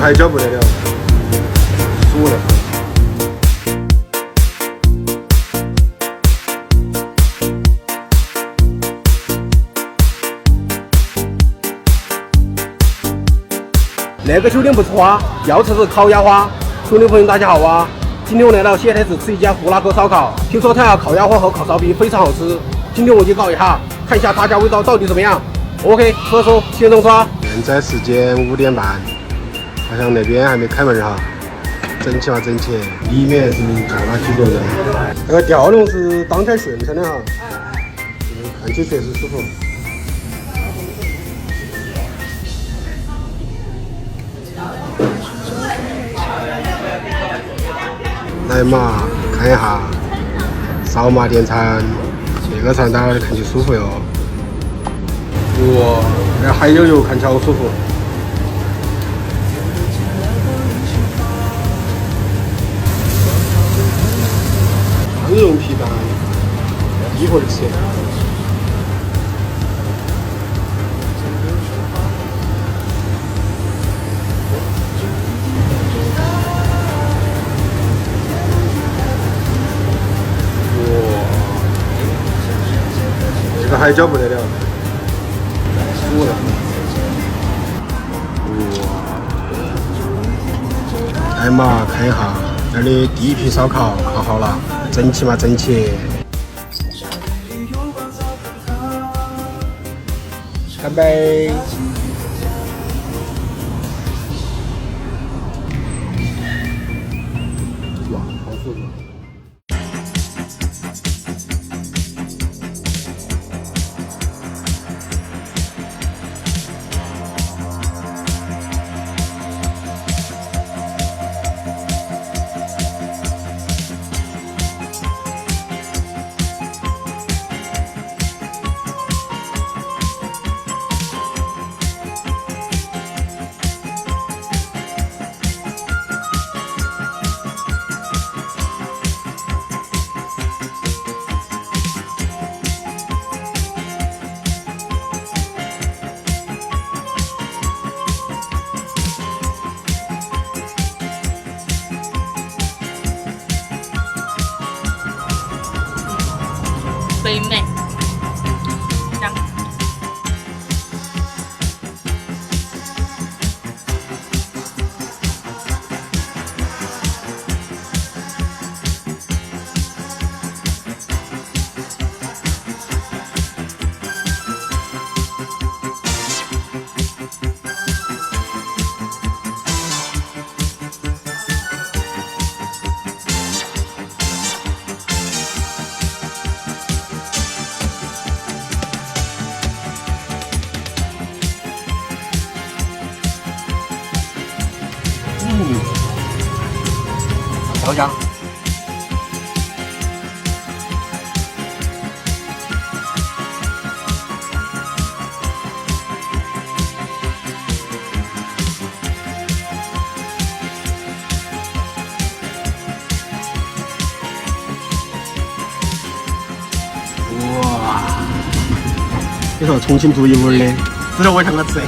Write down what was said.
海椒不得了，熟了。那个兄弟不吃花，要吃是烤腰花。兄弟朋友大家好啊！今天我来到仙台市吃一家胡辣锅烧烤，听说它要烤腰花和烤烧饼非常好吃。今天我去搞一下，看一下大家味道到底怎么样。OK， 喝手先动刷。现在时间5点半，好像那边还没开门哈。整齐嘛整齐，里面是坐了许多人。那个吊笼是当天现成的哈，看起确实舒服。来嘛，看一下，扫码点餐，这个餐单看起舒服哟。哇，那海椒油看起来好舒服。汤蓉皮蛋，一会儿吃。这个海椒不得了，熟了。哇！来嘛，看一下，这里第一批烧烤烤好了，整齐嘛整齐。干杯！哇，好舒服。肥美，香。好香。哇！你说重庆独一无二的，只有我像个吃。